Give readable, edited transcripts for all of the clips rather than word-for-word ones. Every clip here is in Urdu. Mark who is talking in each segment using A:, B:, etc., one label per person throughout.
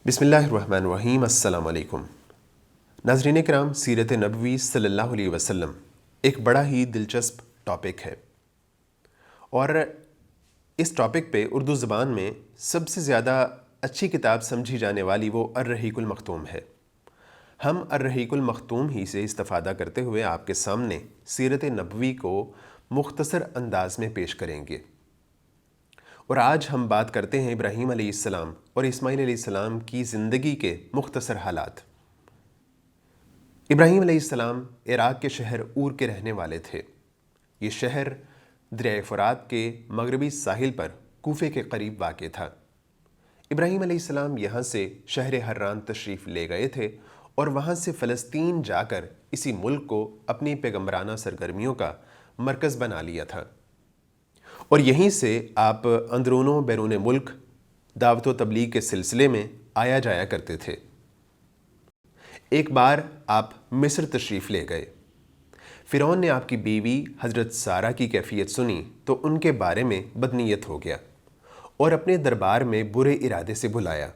A: بسم اللہ الرحمن الرحیم۔ السلام علیکم ناظرین کرام، سیرت نبوی صلی اللہ علیہ وسلم ایک بڑا ہی دلچسپ ٹاپک ہے، اور اس ٹاپک پہ اردو زبان میں سب سے زیادہ اچھی کتاب سمجھی جانے والی وہ الرحیق المختوم ہے۔ ہم الرحیق المختوم ہی سے استفادہ کرتے ہوئے آپ کے سامنے سیرت نبوی کو مختصر انداز میں پیش کریں گے، اور آج ہم بات کرتے ہیں ابراہیم علیہ السلام اور اسماعیل علیہ السلام کی زندگی کے مختصر حالات۔ ابراہیم علیہ السلام عراق کے شہر اور کے رہنے والے تھے۔ یہ شہر دریائے فرات کے مغربی ساحل پر کوفے کے قریب واقع تھا۔ ابراہیم علیہ السلام یہاں سے شہر حران تشریف لے گئے تھے اور وہاں سے فلسطین جا کر اسی ملک کو اپنی پیغمبرانہ سرگرمیوں کا مرکز بنا لیا تھا، اور یہیں سے آپ اندرون و بیرون ملک دعوت و تبلیغ کے سلسلے میں آیا جایا کرتے تھے۔ ایک بار آپ مصر تشریف لے گئے۔ فرعون نے آپ کی بیوی حضرت سارہ کی کیفیت سنی تو ان کے بارے میں بدنیت ہو گیا اور اپنے دربار میں برے ارادے سے بلایا،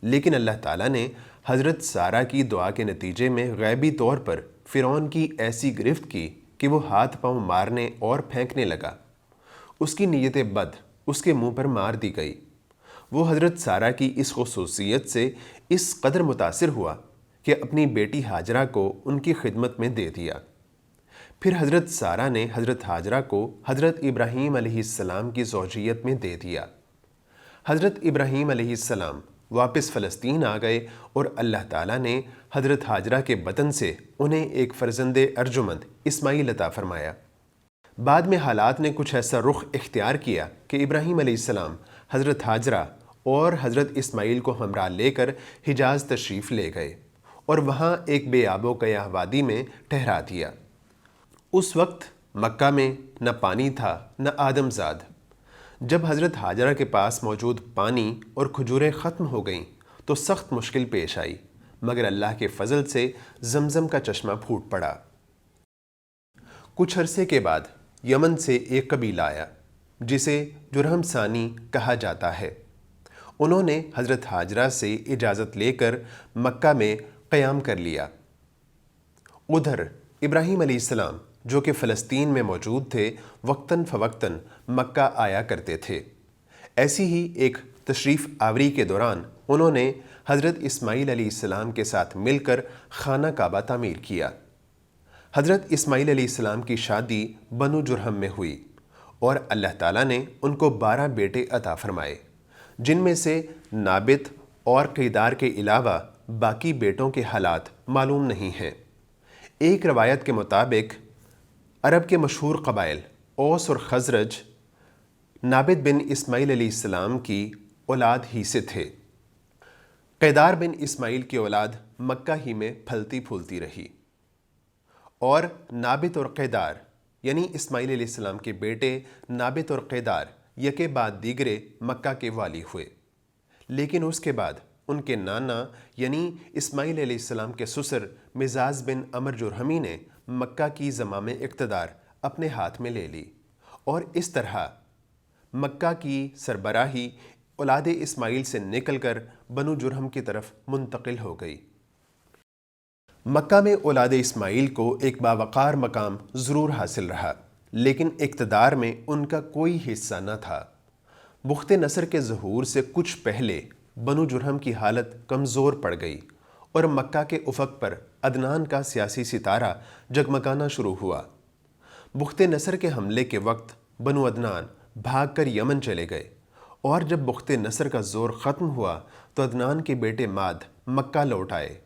A: لیکن اللہ تعالیٰ نے حضرت سارہ کی دعا کے نتیجے میں غیبی طور پر فرعون کی ایسی گرفت کی کہ وہ ہاتھ پاؤں مارنے اور پھینکنے لگا۔ اس کی نیت بد اس کے منہ پر مار دی گئی۔ وہ حضرت سارہ کی اس خصوصیت سے اس قدر متاثر ہوا کہ اپنی بیٹی ہاجرہ کو ان کی خدمت میں دے دیا۔ پھر حضرت سارہ نے حضرت ہاجرہ کو حضرت ابراہیم علیہ السلام کی زوجیت میں دے دیا۔ حضرت ابراہیم علیہ السلام واپس فلسطین آ گئے اور اللہ تعالیٰ نے حضرت ہاجرہ کے بطن سے انہیں ایک فرزند ارجمند اسماعیل عطا فرمایا۔ بعد میں حالات نے کچھ ایسا رخ اختیار کیا کہ ابراہیم علیہ السلام حضرت ہاجرہ اور حضرت اسماعیل کو ہمراہ لے کر حجاز تشریف لے گئے اور وہاں ایک بے آب و گیاہ وادی میں ٹھہرا دیا۔ اس وقت مکہ میں نہ پانی تھا نہ آدم زاد۔ جب حضرت ہاجرہ کے پاس موجود پانی اور کھجوریں ختم ہو گئیں تو سخت مشکل پیش آئی، مگر اللہ کے فضل سے زمزم کا چشمہ پھوٹ پڑا۔ کچھ عرصے کے بعد یمن سے ایک قبیلہ آیا جسے جرہم ثانی کہا جاتا ہے۔ انہوں نے حضرت ہاجرہ سے اجازت لے کر مکہ میں قیام کر لیا۔ ادھر ابراہیم علیہ السلام جو کہ فلسطین میں موجود تھے وقتاً فوقتاً مکہ آیا کرتے تھے۔ ایسی ہی ایک تشریف آوری کے دوران انہوں نے حضرت اسماعیل علیہ السلام کے ساتھ مل کر خانہ کعبہ تعمیر کیا۔ حضرت اسماعیل علیہ السلام کی شادی بنو جرہم میں ہوئی اور اللہ تعالیٰ نے ان کو 12 بیٹے عطا فرمائے، جن میں سے نابت اور قیدار کے علاوہ باقی بیٹوں کے حالات معلوم نہیں ہیں۔ ایک روایت کے مطابق عرب کے مشہور قبائل اوس اور خزرج نابت بن اسماعیل علیہ السلام کی اولاد ہی سے تھے۔ قیدار بن اسماعیل کی اولاد مکہ ہی میں پھلتی پھولتی رہی، اور نابت اور قیدار یعنی اسماعیل علیہ السلام کے بیٹے نابت اور قیدار یکے بعد دیگرے مکہ کے والی ہوئے۔ لیکن اس کے بعد ان کے نانا یعنی اسماعیل علیہ السلام کے سسر مزاز بن عمر جرہمی نے مکہ کی زمام اقتدار اپنے ہاتھ میں لے لی، اور اس طرح مکہ کی سربراہی اولاد اسماعیل سے نکل کر بنو جرہم کی طرف منتقل ہو گئی۔ مکہ میں اولاد اسماعیل کو ایک باوقار مقام ضرور حاصل رہا، لیکن اقتدار میں ان کا کوئی حصہ نہ تھا۔ بخت نصر کے ظہور سے کچھ پہلے بنو جرہم کی حالت کمزور پڑ گئی اور مکہ کے افق پر عدنان کا سیاسی ستارہ جگمگانا شروع ہوا۔ بخت نصر کے حملے کے وقت بنو عدنان بھاگ کر یمن چلے گئے، اور جب بخت نصر کا زور ختم ہوا تو عدنان کے بیٹے ماد مکہ لوٹ آئے،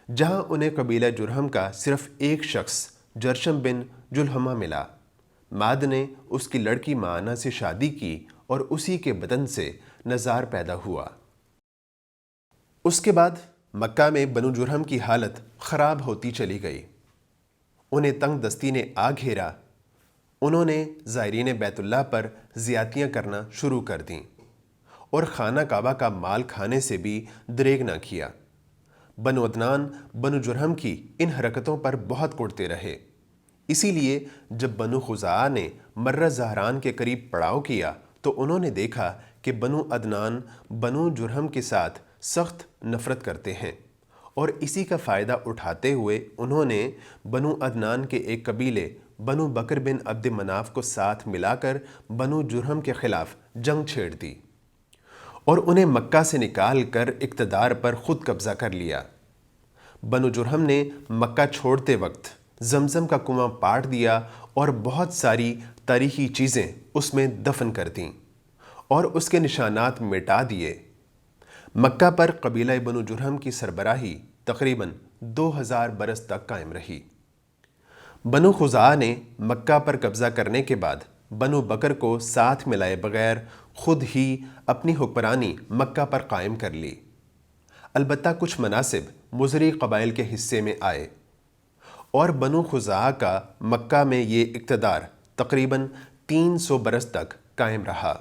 A: جہاں انہیں قبیلہ جرہم کا صرف ایک شخص جرشم بن جلحمہ ملا۔ ماد نے اس کی لڑکی معانہ سے شادی کی اور اسی کے بدن سے نزار پیدا ہوا۔ اس کے بعد مکہ میں بنو جرہم کی حالت خراب ہوتی چلی گئی۔ انہیں تنگ دستی نے آ گھیرا۔ انہوں نے زائرین بیت اللہ پر زیادتیاں کرنا شروع کر دیں اور خانہ کعبہ کا مال کھانے سے بھی دریغ نہ کیا۔ بنو عدنان بنو جرہم کی ان حرکتوں پر بہت کڑتے رہے۔ اسی لیے جب بنو خزاعہ نے مرہ زہران کے قریب پڑاؤ کیا تو انہوں نے دیکھا کہ بنو عدنان بنو جرہم کے ساتھ سخت نفرت کرتے ہیں، اور اسی کا فائدہ اٹھاتے ہوئے انہوں نے بنو عدنان کے ایک قبیلے بنو بکر بن عبد مناف کو ساتھ ملا کر بنو جرہم کے خلاف جنگ چھیڑ دی اور انہیں مکہ سے نکال کر اقتدار پر خود قبضہ کر لیا۔ بنو جرہم نے مکہ چھوڑتے وقت زمزم کا کنواں پاٹ دیا اور بہت ساری تاریخی چیزیں اس میں دفن کر دیں اور اس کے نشانات مٹا دیے۔ مکہ پر قبیلہ بنو جرہم کی سربراہی تقریباً 2000 برس تک قائم رہی۔ بنو خزاعہ نے مکہ پر قبضہ کرنے کے بعد بنو بکر کو ساتھ ملائے بغیر خود ہی اپنی حکمرانی مکہ پر قائم کر لی۔ البتہ کچھ مناصب مضری قبائل کے حصے میں آئے اور بنو خزاعہ کا مکہ میں یہ اقتدار تقریباً 300 برس تک قائم رہا۔